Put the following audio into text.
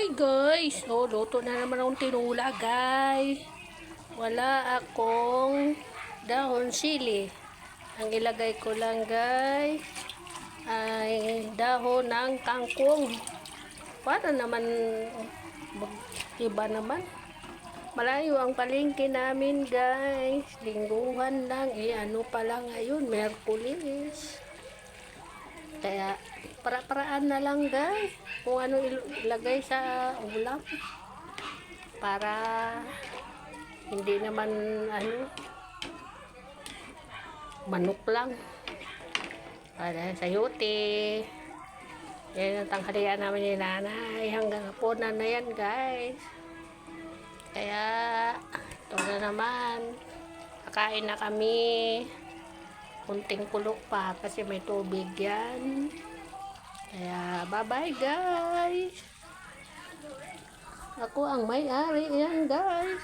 Hi guys, luto na naman akong tinula guys. Wala akong dahon sili. Ang ilagay ko lang guys ay dahon ng kangkong. Para naman iba naman. Malayo ang palengke namin guys. Lingguhan lang. Ano pa lang ngayon, Merkulis. Kaya para-paraan na lang guys kung ano ilagay sa ulam para hindi naman manok lang para sayote. Yan ang tanghalian namin ni nanay hanggang hapunan na yan guys. Kaya ito na naman, kakain na kami. Kunting kulok pa kasi may tubig yan. Kaya bye bye guys. Ako ang may-ari yan guys.